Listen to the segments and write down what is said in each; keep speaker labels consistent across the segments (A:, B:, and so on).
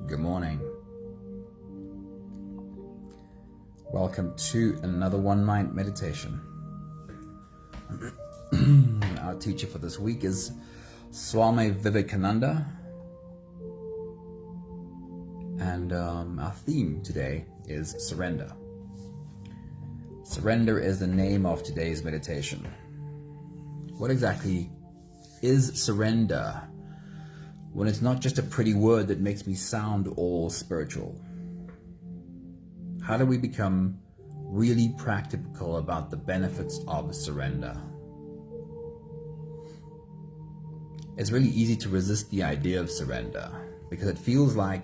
A: Good morning. Welcome to another One Mind meditation. Our teacher for this week is Swami Vivekananda. And our theme today is surrender. Surrender is the name of today's meditation. What exactly is surrender when it's not just a pretty word that makes me sound all spiritual? How do we become really practical about the benefits of surrender? It's really easy to resist the idea of surrender because it feels like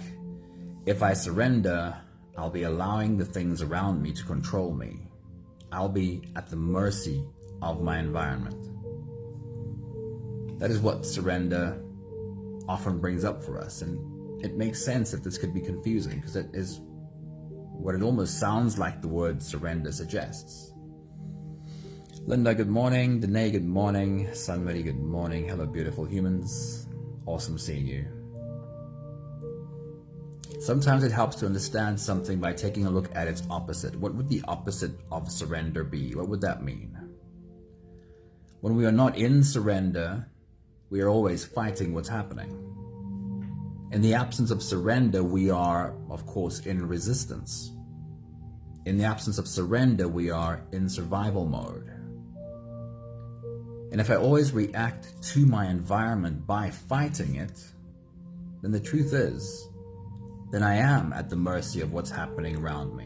A: if I surrender, I'll be allowing the things around me to control me. I'll be at the mercy of my environment. That is what surrender often brings up for us, and it makes sense that this could be confusing because it is what it almost sounds like the word surrender suggests. Linda, good morning. Danae, good morning. Sunmary, good morning. Hello, beautiful humans. Awesome seeing you. Sometimes it helps to understand something by taking a look at its opposite. What would the opposite of surrender be? What would that mean? When we are not in surrender, we are always fighting what's happening. In the absence of surrender, we are, of course, in resistance. In the absence of surrender, we are in survival mode. And if I always react to my environment by fighting it, then the truth is, then I am at the mercy of what's happening around me.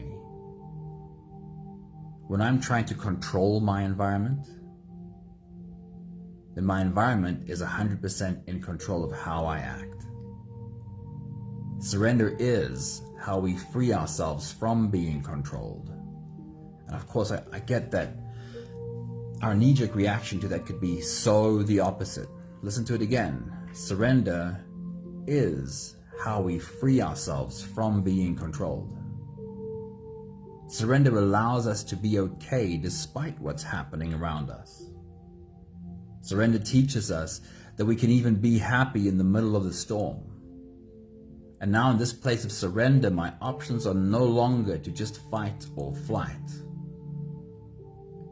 A: When I'm trying to control my environment, then my environment is 100% in control of how I act. Surrender is how we free ourselves from being controlled. And of course, I get that our knee-jerk reaction to that could be so the opposite. Listen to it again. Surrender is how we free ourselves from being controlled. Surrender allows us to be okay despite what's happening around us. Surrender teaches us that we can even be happy in the middle of the storm. And now in this place of surrender, my options are no longer to just fight or flight.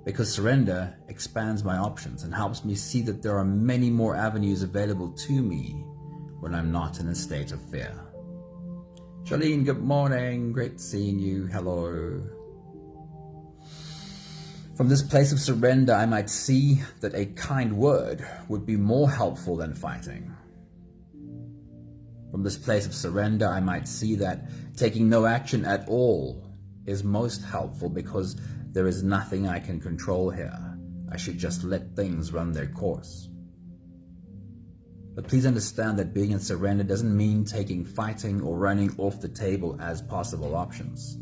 A: Because surrender expands my options and helps me see that there are many more avenues available to me when I'm not in a state of fear. Charlene, good morning. Great seeing you. Hello. From this place of surrender, I might see that a kind word would be more helpful than fighting. From this place of surrender, I might see that taking no action at all is most helpful because there is nothing I can control here. I should just let things run their course. But please understand that being in surrender doesn't mean taking fighting or running off the table as possible options.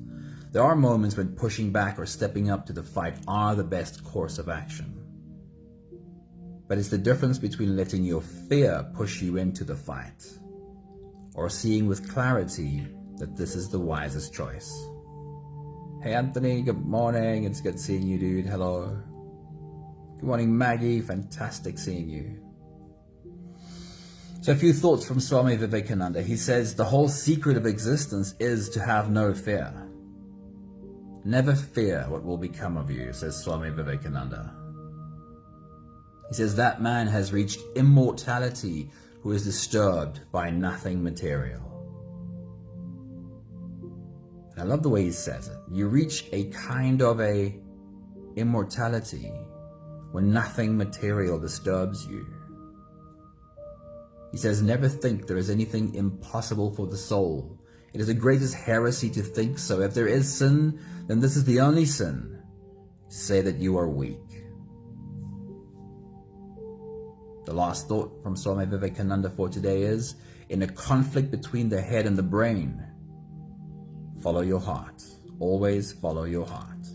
A: There are moments when pushing back or stepping up to the fight are the best course of action. But it's the difference between letting your fear push you into the fight or seeing with clarity that this is the wisest choice. Hey Anthony, good morning. It's good seeing you, dude. Hello. Good morning, Maggie. Fantastic seeing you. So a few thoughts from Swami Vivekananda. He says, the whole secret of existence is to have no fear. Never fear what will become of you, says Swami Vivekananda. He says that man has reached immortality who is disturbed by nothing material. And I love the way he says it. You reach a kind of a immortality when nothing material disturbs you. He says, never think there is anything impossible for the soul. It is the greatest heresy to think so. If there is sin, then this is the only sin, to say that you are weak. The last thought from Swami Vivekananda for today is, in a conflict between the head and the brain, follow your heart. Always follow your heart.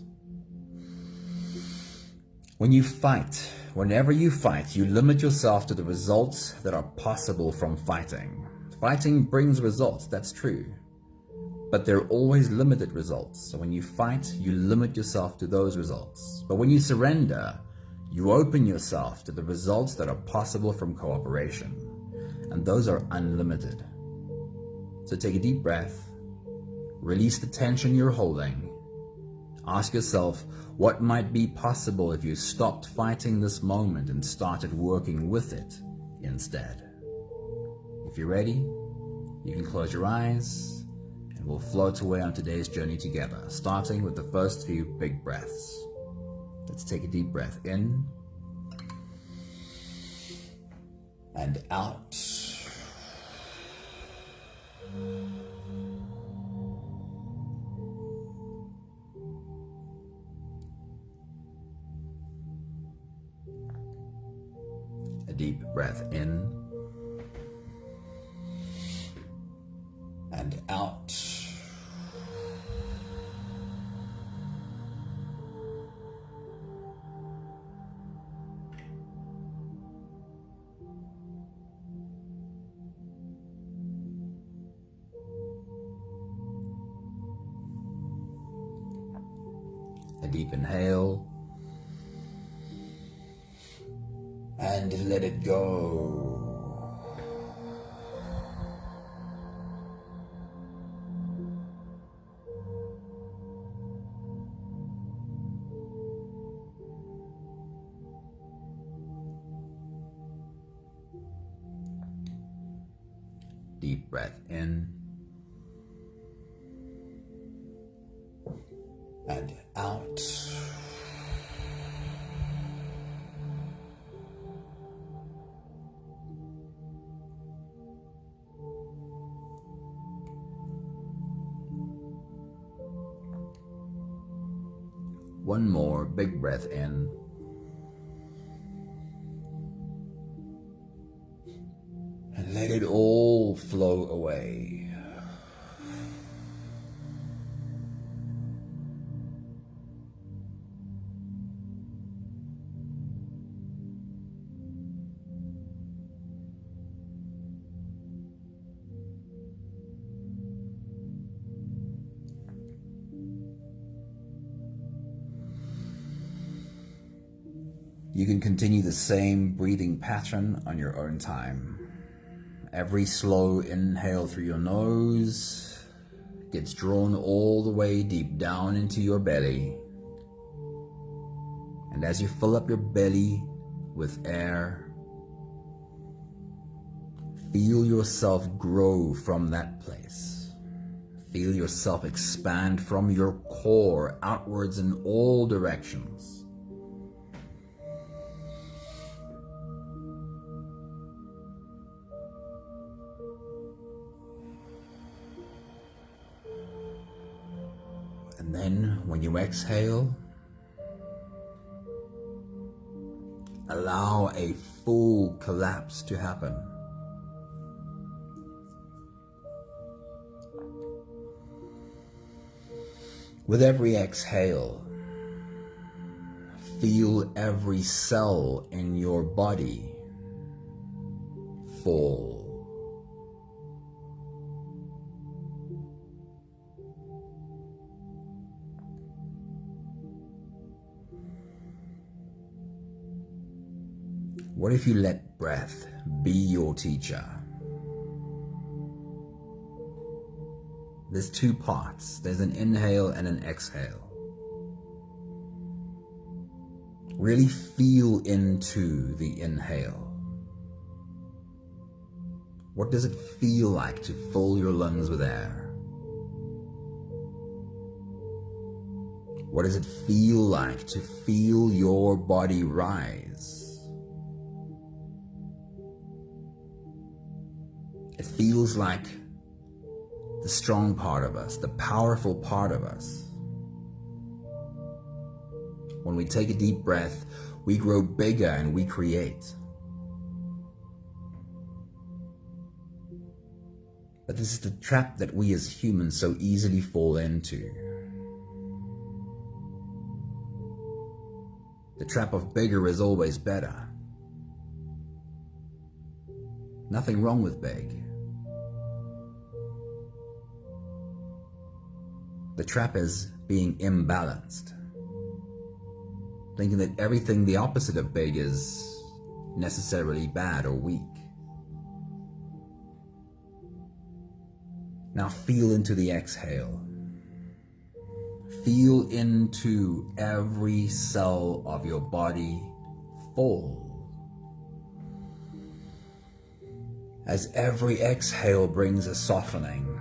A: When you fight, whenever you fight, you limit yourself to the results that are possible from fighting. Fighting brings results, that's true. But they're always limited results. So when you fight, you limit yourself to those results. But when you surrender, you open yourself to the results that are possible from cooperation. And those are unlimited. So take a deep breath, release the tension you're holding. Ask yourself what might be possible if you stopped fighting this moment and started working with it instead. If you're ready, you can close your eyes and we'll float away on today's journey together, starting with the first few big breaths. Let's take a deep breath in and out. A deep breath in and out. A deep inhale and let it go. Deep breath in and out. One more big breath in and let it all flow away. You can continue the same breathing pattern on your own time. Every slow inhale through your nose gets drawn all the way deep down into your belly. And as you fill up your belly with air, feel yourself grow from that place. Feel yourself expand from your core outwards in all directions. And then when you exhale, allow a full collapse to happen. With every exhale, feel every cell in your body fall. What if you let breath be your teacher? There's two parts. There's an inhale and an exhale. Really feel into the inhale. What does it feel like to fill your lungs with air? What does it feel like to feel your body rise? It feels like the strong part of us, the powerful part of us. When we take a deep breath, we grow bigger and we create. But this is the trap that we as humans so easily fall into. The trap of bigger is always better. Nothing wrong with big. The trap is being imbalanced. Thinking that everything the opposite of big is necessarily bad or weak. Now feel into the exhale. Feel into every cell of your body fall. As every exhale brings a softening.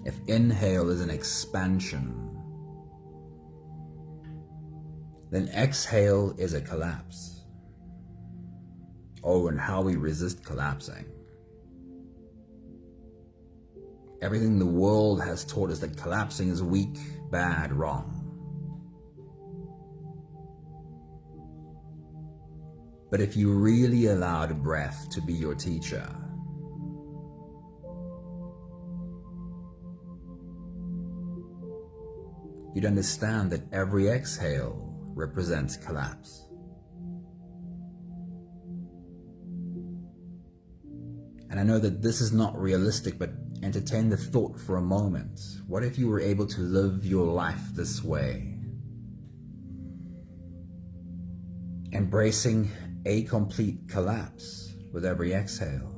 A: If inhale is an expansion, then exhale is a collapse. Oh, and how we resist collapsing. Everything the world has taught us that collapsing is weak, bad, wrong. But if you really allowed breath to be your teacher, you'd understand that every exhale represents collapse. And I know that this is not realistic, but entertain the thought for a moment. What if you were able to live your life this way? Embracing a complete collapse with every exhale.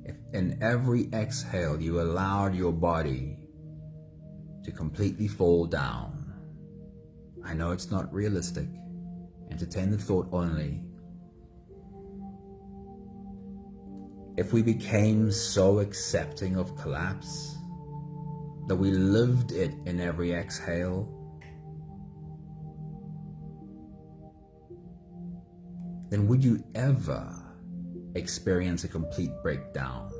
A: If in every exhale you allowed your body to completely fall down. I know it's not realistic. Entertain the thought only. If we became so accepting of collapse that we lived it in every exhale, then would you ever experience a complete breakdown?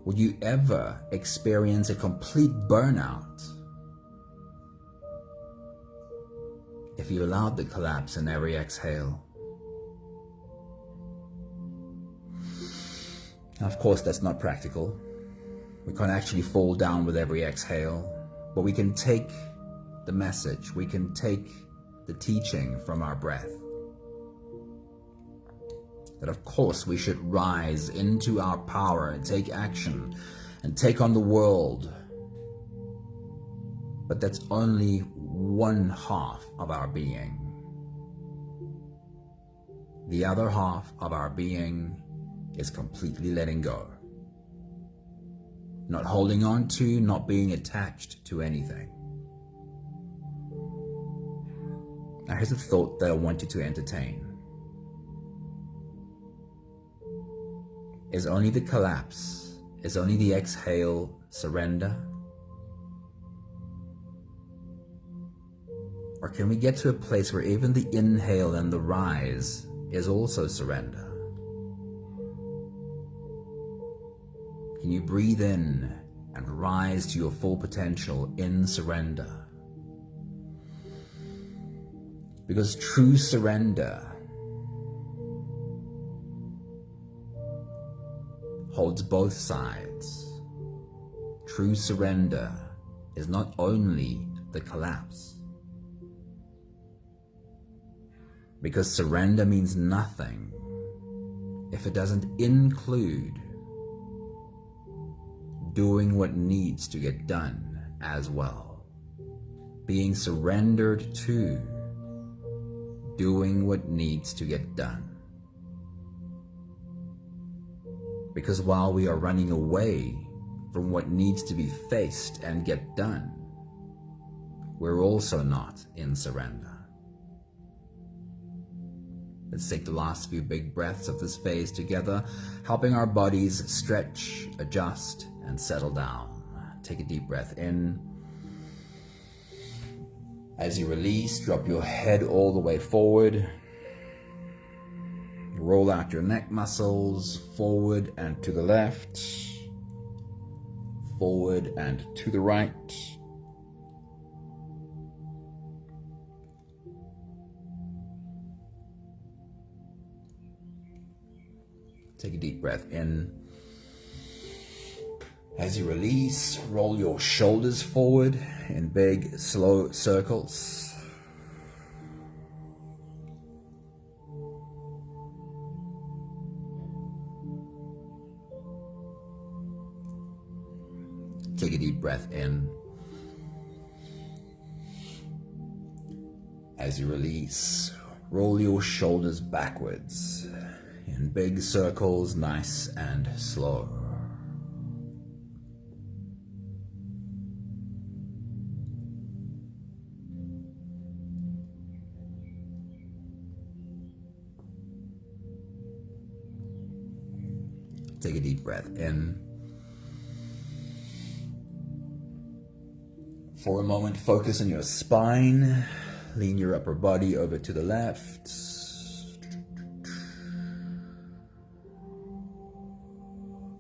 A: Would you ever experience a complete burnout if you allowed the collapse in every exhale? Now, of course, that's not practical. We can't actually fall down with every exhale, but we can take the message, we can take the teaching from our breath. That of course we should rise into our power and take action and take on the world. But that's only one half of our being. The other half of our being is completely letting go. Not holding on to, not being attached to anything. Now here's a thought that I want you to entertain. Is only the collapse, is only the exhale surrender? Or can we get to a place where even the inhale and the rise is also surrender? Can you breathe in and rise to your full potential in surrender? Because true surrender holds both sides. True surrender is not only the collapse. Because surrender means nothing if it doesn't include doing what needs to get done as well. Being surrendered to doing what needs to get done. Because while we are running away from what needs to be faced and get done, we're also not in surrender. Let's take the last few big breaths of this phase together, helping our bodies stretch, adjust, and settle down. Take a deep breath in. As you release, drop your head all the way forward. Roll out your neck muscles forward and to the left, forward and to the right. Take a deep breath in. As you release, roll your shoulders forward in big, slow circles. Take a deep breath in. As you release, roll your shoulders backwards in big circles, nice and slow. Take a deep breath in. For a moment, focus on your spine. Lean your upper body over to the left.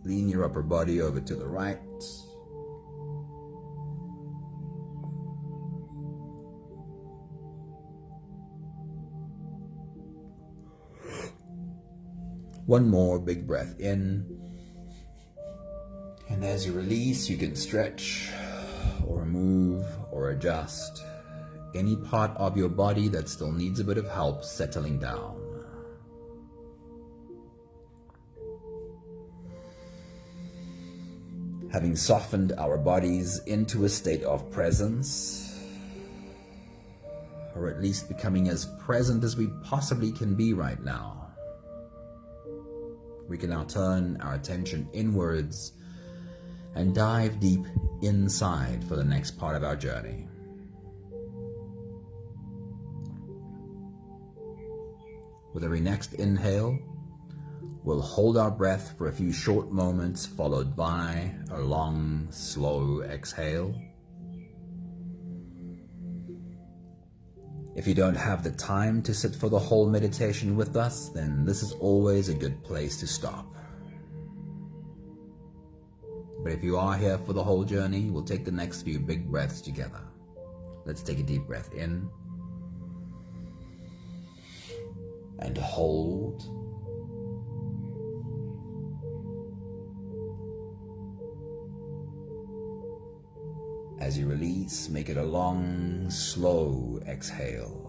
A: Lean your upper body over to the right. One more big breath in. And as you release, you can stretch or move or adjust any part of your body that still needs a bit of help settling down. Having softened our bodies into a state of presence, or at least becoming as present as we possibly can be right now, we can now turn our attention inwards and dive deep inside for the next part of our journey. With every next inhale, we'll hold our breath for a few short moments, followed by a long, slow exhale. If you don't have the time to sit for the whole meditation with us, then this is always a good place to stop. But if you are here for the whole journey, we'll take the next few big breaths together. Let's take a deep breath in and hold. As you release, make it a long, slow exhale.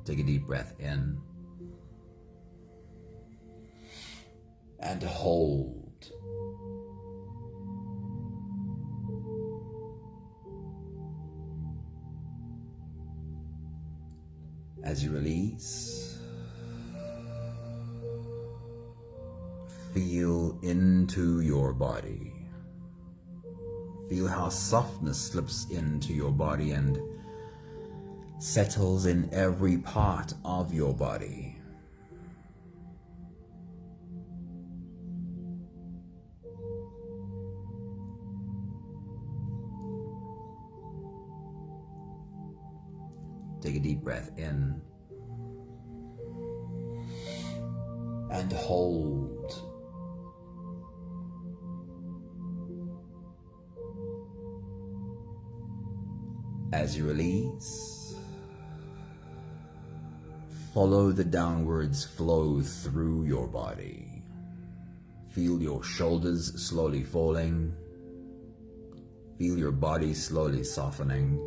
A: Take a deep breath in and hold. As you release, feel into your body. Feel how softness slips into your body and settles in every part of your body. Take a deep breath in and hold. As you release, follow the downwards flow through your body. Feel your shoulders slowly falling. Feel your body slowly softening.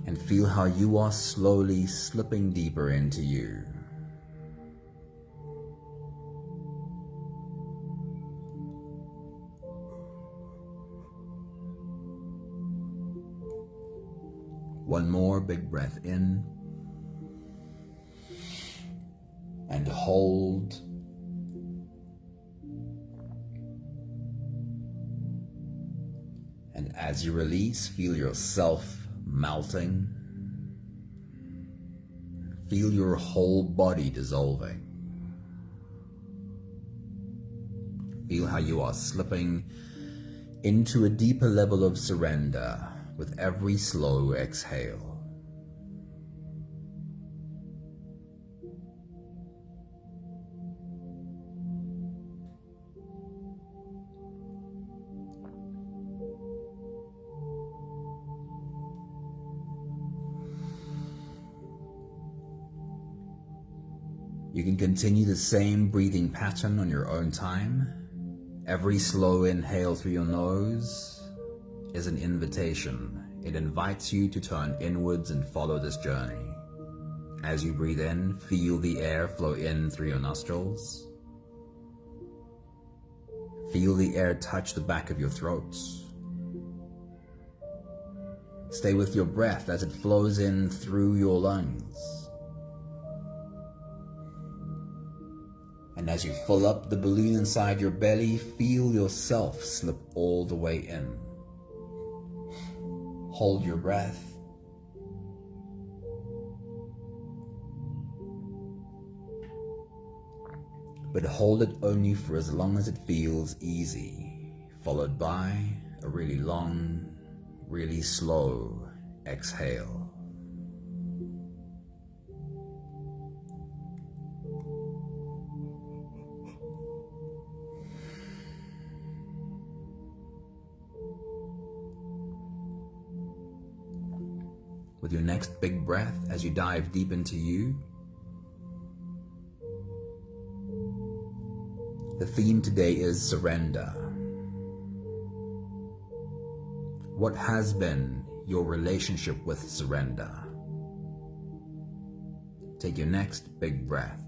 A: And feel how you are slowly slipping deeper into you. One more big breath in and hold. And as you release, feel yourself melting. Feel your whole body dissolving. Feel how you are slipping into a deeper level of surrender with every slow exhale. You can continue the same breathing pattern on your own time. Every slow inhale through your nose is an invitation It invites you to turn inwards and follow this journey. As you breathe in, feel the air flow in through your nostrils. Feel the air touch the back of your throat. Stay with your breath as it flows in through your lungs. And as you fill up the balloon inside your belly, feel yourself slip all the way in. Hold your breath. But hold it only for as long as it feels easy, followed by a really long, really slow exhale. With your next big breath, as you dive deep into you, the theme today is surrender. What has been your relationship with surrender? Take your next big breath.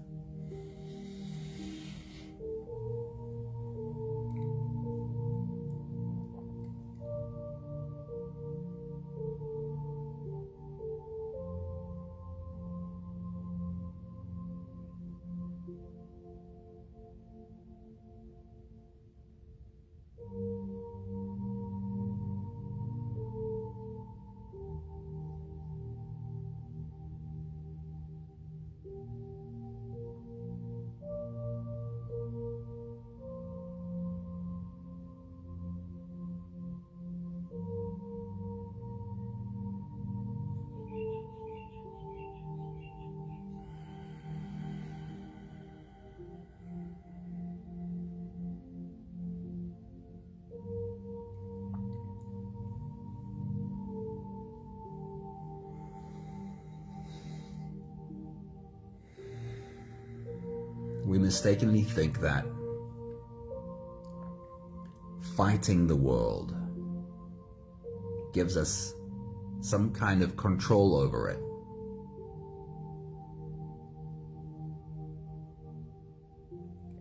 A: We mistakenly think that fighting the world gives us some kind of control over it.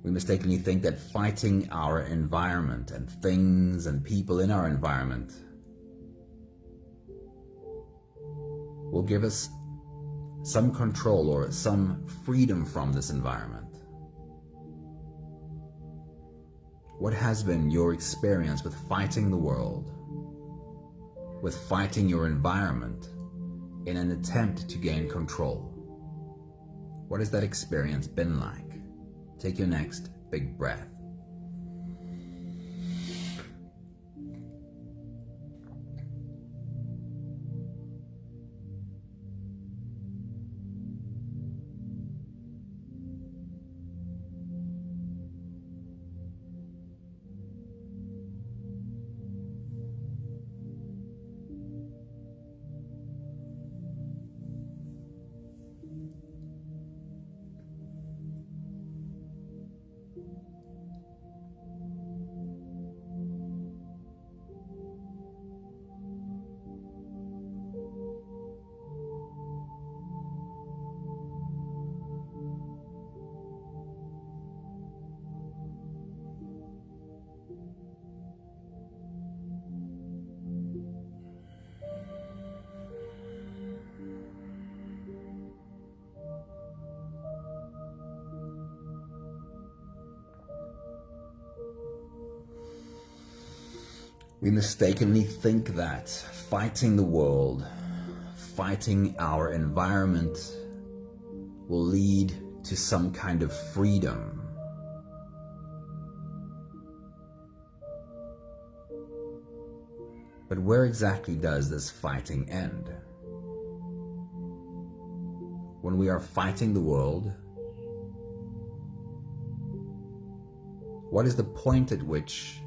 A: We mistakenly think that fighting our environment and things and people in our environment will give us some control or some freedom from this environment. What has been your experience with fighting the world, with fighting your environment in an attempt to gain control? What has that experience been like? Take your next big breath. We mistakenly think that fighting the world, fighting our environment will lead to some kind of freedom. But where exactly does this fighting end? When we are fighting the world, what is the point at which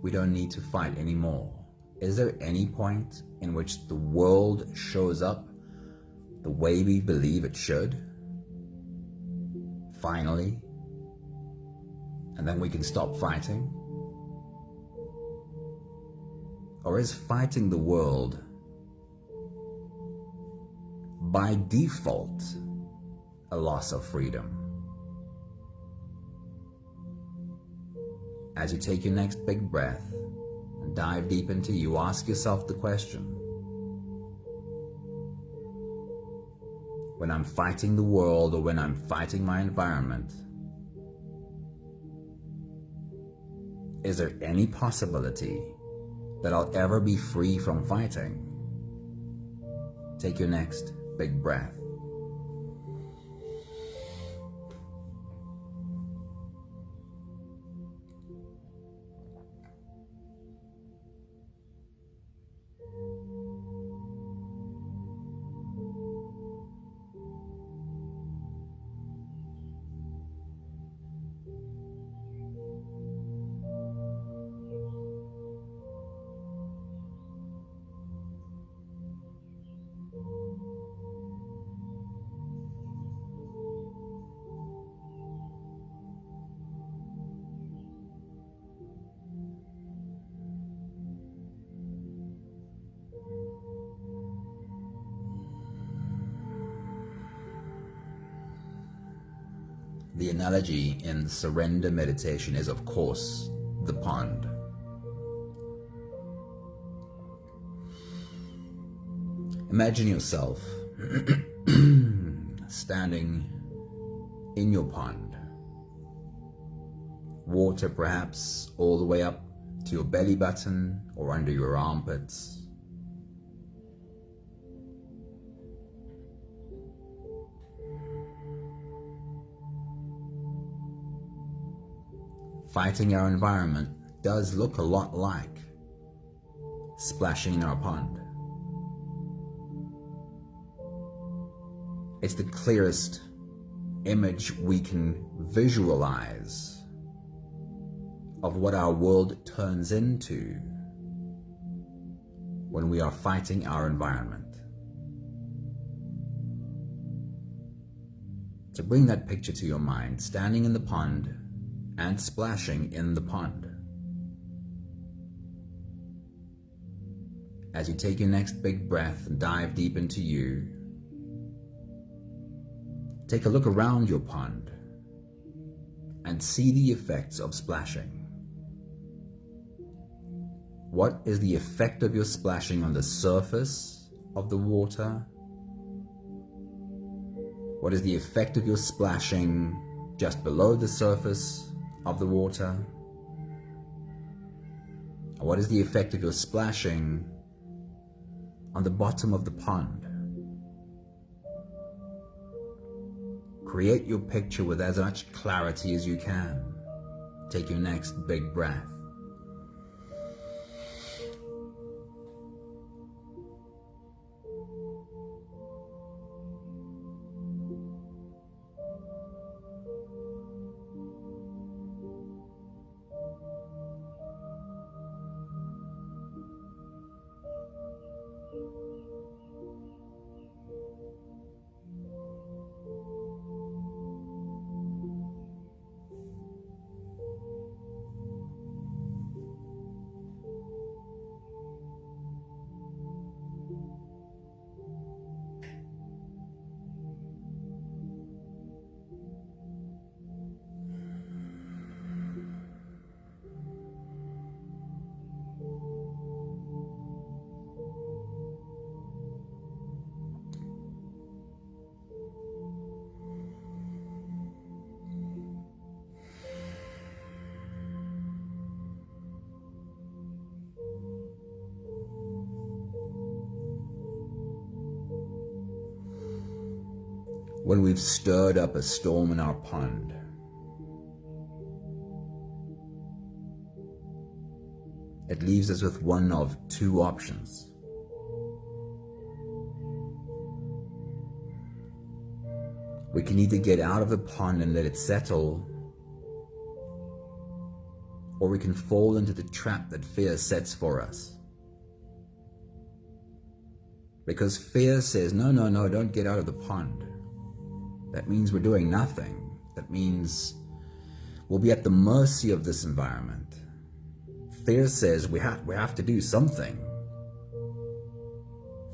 A: we don't need to fight anymore? Is there any point in which the world shows up the way we believe it should? Finally, and then we can stop fighting? Or is fighting the world by default, a loss of freedom. As you take your next big breath and dive deep into you, ask yourself the question: when I'm fighting the world or when I'm fighting my environment, is there any possibility that I'll ever be free from fighting? Take your next big breath. The analogy in surrender meditation is, of course, the pond. Imagine yourself standing in your pond. Water perhaps all the way up to your belly button or under your armpits. Fighting our environment does look a lot like splashing in our pond. It's the clearest image we can visualize of what our world turns into when we are fighting our environment. So bring that picture to your mind, standing in the pond and splashing in the pond. As you take your next big breath and dive deep into you, take a look around your pond and see the effects of splashing. What is the effect of your splashing on the surface of the water? What is the effect of your splashing just below the surface of the water? What is the effect of your splashing on the bottom of the pond? Create your picture with as much clarity as you can. Take your next big breath. When we've stirred up a storm in our pond, it leaves us with one of two options. We can either get out of the pond and let it settle, or we can fall into the trap that fear sets for us. Because fear says, no, don't get out of the pond. That means we're doing nothing. That means we'll be at the mercy of this environment. Fear says we have to do something.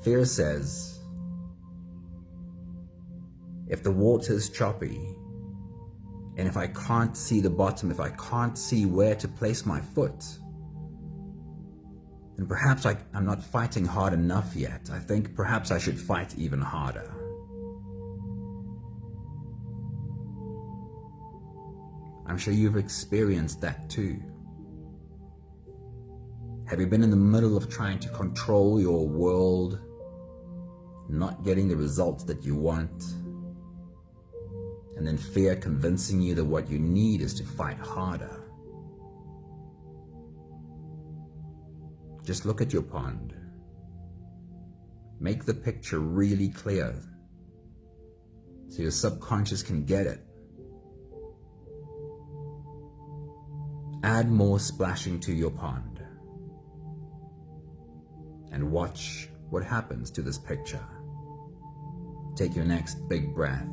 A: Fear says if the water is choppy, and if I can't see the bottom, if I can't see where to place my foot, then perhaps I'm not fighting hard enough yet. I think perhaps I should fight even harder. I'm sure you've experienced that too. Have you been in the middle of trying to control your world, not getting the results that you want, and then fear convincing you that what you need is to fight harder? Just look at your pond. Make the picture really clear so your subconscious can get it. Add more splashing to your pond and watch what happens to this picture. Take your next big breath.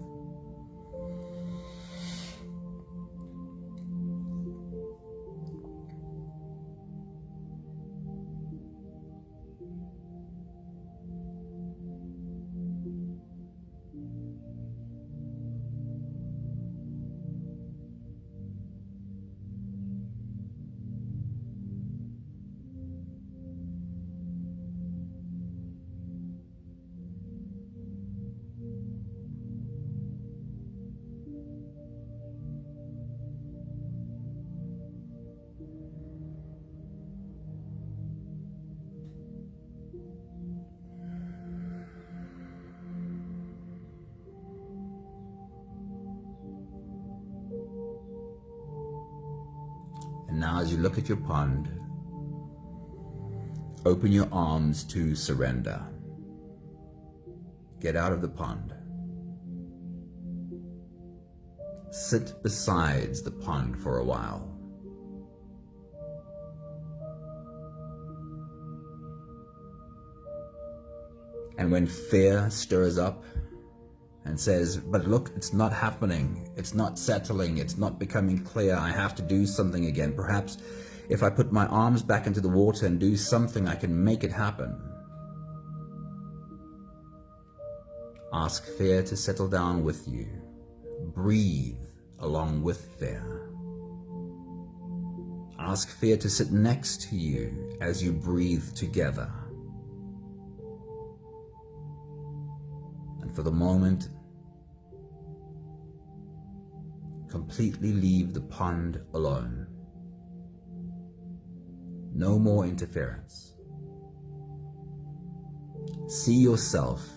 A: And now as you look at your pond, open your arms to surrender. Get out of the pond. Sit beside the pond for a while. And when fear stirs up and says, but look, it's not happening, it's not settling, it's not becoming clear, I have to do something again. Perhaps if I put my arms back into the water and do something, I can make it happen. Ask fear to settle down with you. Breathe along with fear. Ask fear to sit next to you as you breathe together. And for the moment, completely leave the pond alone. No more interference. See yourself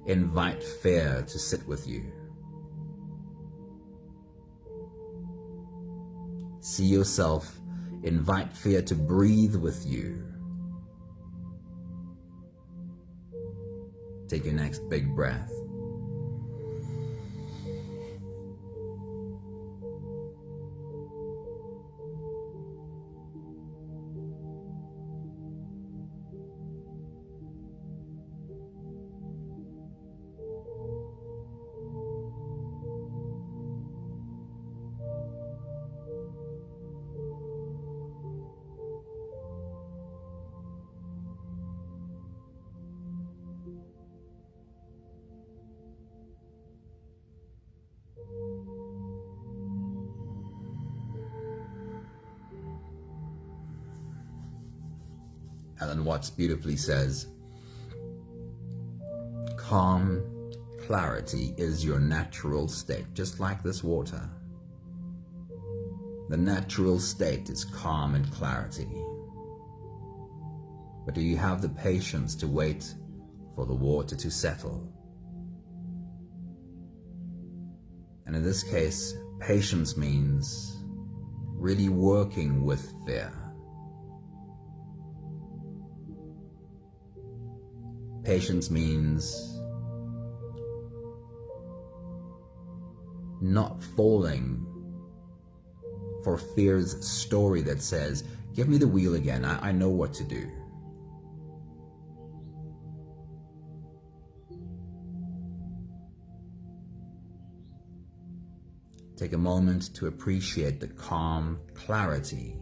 A: invite fear to sit with you. See yourself invite fear to breathe with you. Take your next big breath. Alan Watts beautifully says, calm, clarity is your natural state, just like this water. The natural state is calm and clarity. But do you have the patience to wait for the water to settle? And in this case, patience means really working with fear. Patience means not falling for fear's story that says, give me the wheel again, I know what to do. Take a moment to appreciate the calm clarity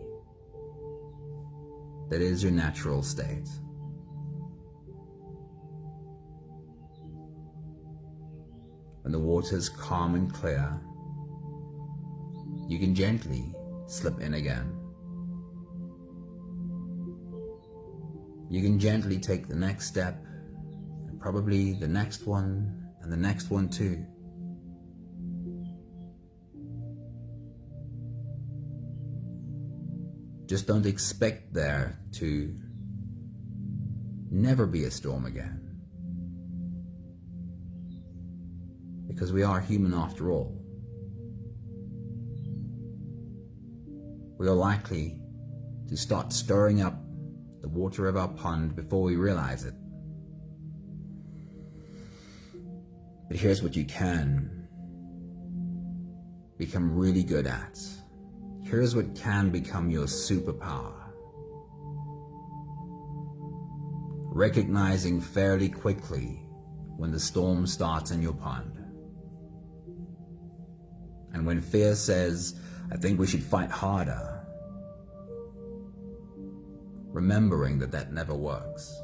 A: that is your natural state. when the water is calm and clear, you can gently slip in again. You can gently take the next step, and probably the next one, and the next one too. Just don't expect there to never be a storm again. Because we are human after all. We are likely to start stirring up the water of our pond before we realize it. But here's what you can become really good at. Here's what can become your superpower. Recognizing fairly quickly when the storm starts in your pond. And when fear says, I think we should fight harder, remembering that that never works.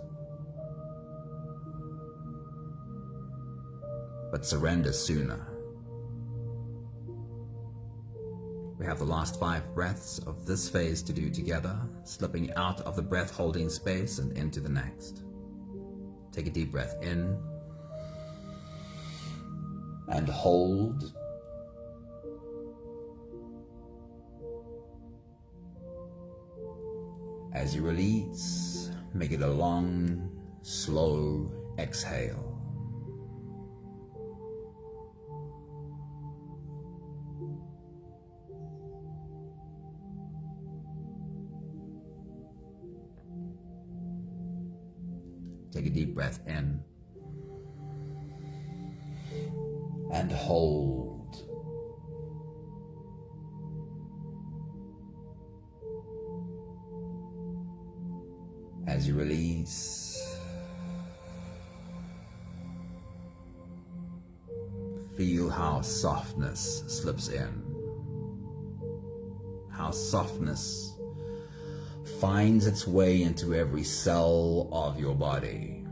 A: But surrender sooner. We have the last 5 breaths of this phase to do together, slipping out of the breath-holding space and into the next. Take a deep breath in and hold. As you release, make it a long, slow exhale. Take a deep breath in and hold. As you release, feel how softness slips in, how softness finds its way into every cell of your body.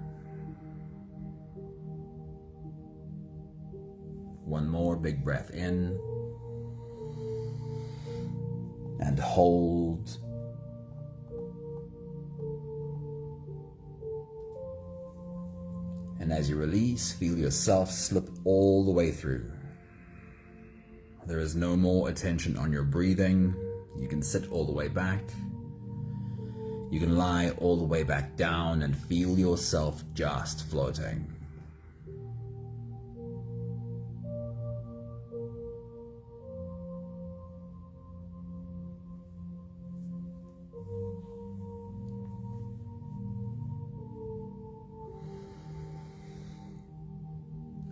A: One more big breath in and hold. And as you release, feel yourself slip all the way through. There is no more attention on your breathing. You can sit all the way back. You can lie all the way back down and feel yourself just floating.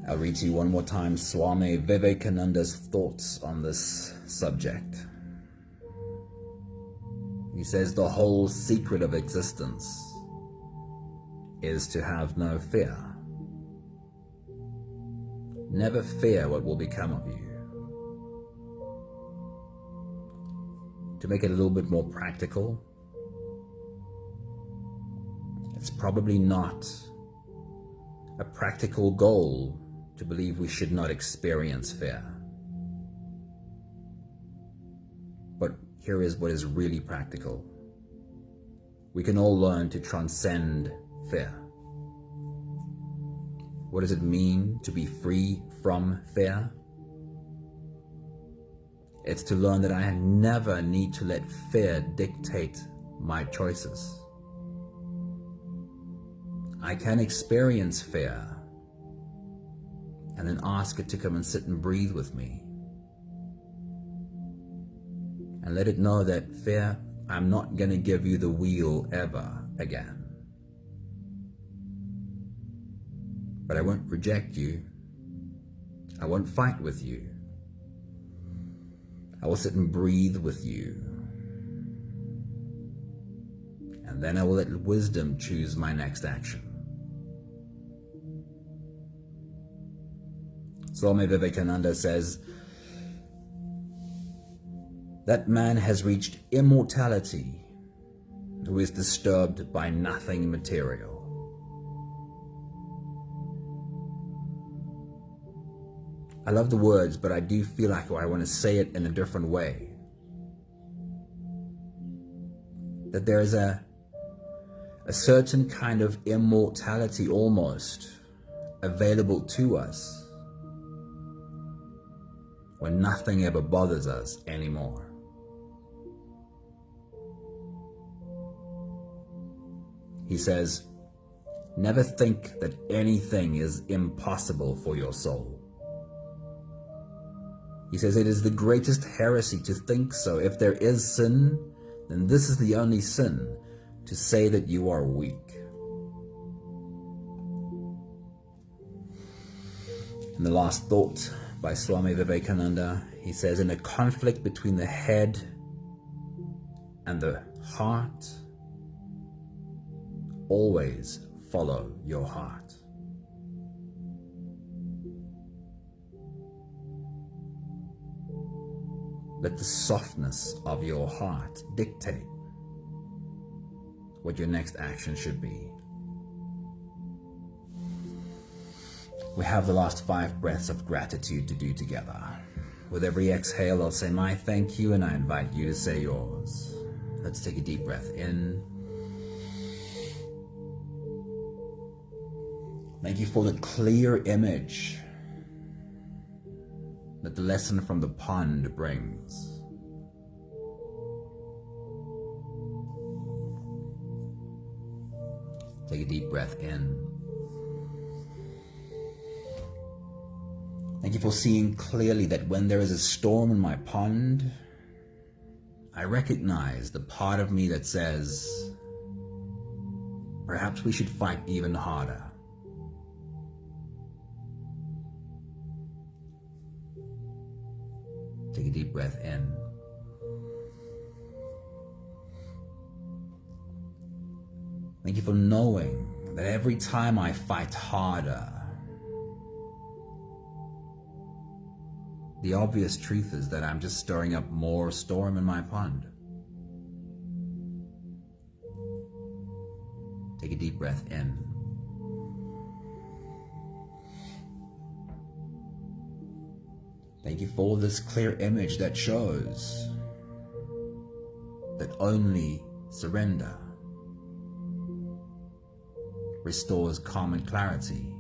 A: I'll read to you one more time Swami Vivekananda's thoughts on this subject. He says the whole secret of existence is to have no fear. Never fear what will become of you. To make it a little bit more practical, it's probably not a practical goal to believe we should not experience fear. But here is what is really practical. We can all learn to transcend fear. What does it mean to be free from fear? It's to learn that I never need to let fear dictate my choices. I can experience fear and then ask it to come and sit and breathe with me. And let it know that fear, I'm not going to give you the wheel ever again. But I won't reject you. I won't fight with you. I will sit and breathe with you. And then I will let wisdom choose my next action. Swami Vivekananda says, that man has reached immortality who is disturbed by nothing material. I love the words, but I do feel like I want to say it in a different way. That there is a certain kind of immortality almost available to us when nothing ever bothers us anymore. He says, never think that anything is impossible for your soul. He says it is the greatest heresy to think so. If there is sin, then this is the only sin, to say that you are weak. And the last thought by Swami Vivekananda, he says, in a conflict between the head and the heart, always follow your heart. Let the softness of your heart dictate what your next action should be. We have the last 5 breaths of gratitude to do together. With every exhale, I'll say my thank you, and I invite you to say yours. Let's take a deep breath in. Thank you for the clear image that the lesson from the pond brings. Take a deep breath in. Thank you for seeing clearly that when there is a storm in my pond, I recognize the part of me that says, perhaps we should fight even harder. Take a deep breath in. Thank you for knowing that every time I fight harder, the obvious truth is that I'm just stirring up more storm in my pond. Take a deep breath in. Thank you for this clear image that shows that only surrender restores calm and clarity.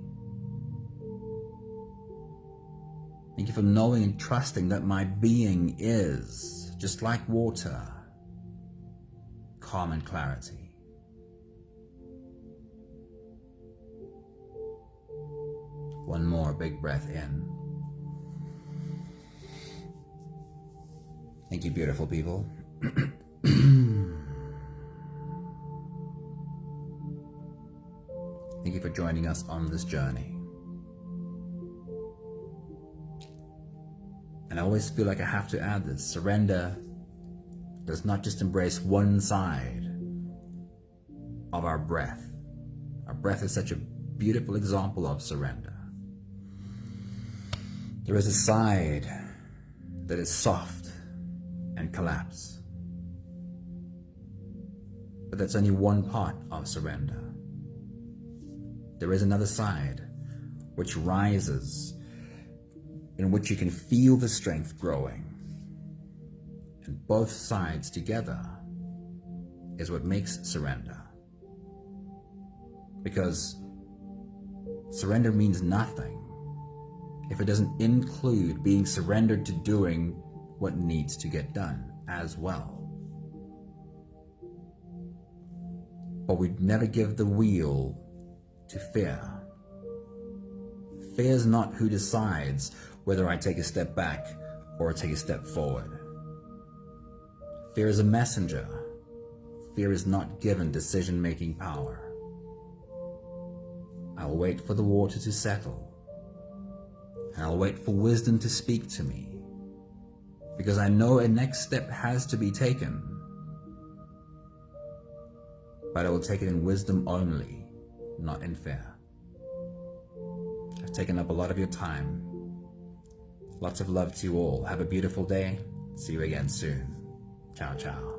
A: Thank you for knowing and trusting that my being is, just like water, calm and clarity. One more big breath in. Thank you, beautiful people. Thank you for joining us on this journey. And I always feel like I have to add this. Surrender does not just embrace one side of our breath. Our breath is such a beautiful example of surrender. There is a side that is soft and collapse. But that's only one part of surrender. There is another side which rises, in which you can feel the strength growing. And both sides together is what makes surrender. Because surrender means nothing if it doesn't include being surrendered to doing what needs to get done as well. But we'd never give the wheel to fear. Fear is not who decides whether I take a step back or take a step forward. Fear is a messenger. Fear is not given decision-making power. I'll wait for the water to settle, and I'll wait for wisdom to speak to me, because I know a next step has to be taken, but I will take it in wisdom only, not in fear. I've taken up a lot of your time. Lots of love to you all. Have a beautiful day. See you again soon. Ciao, ciao.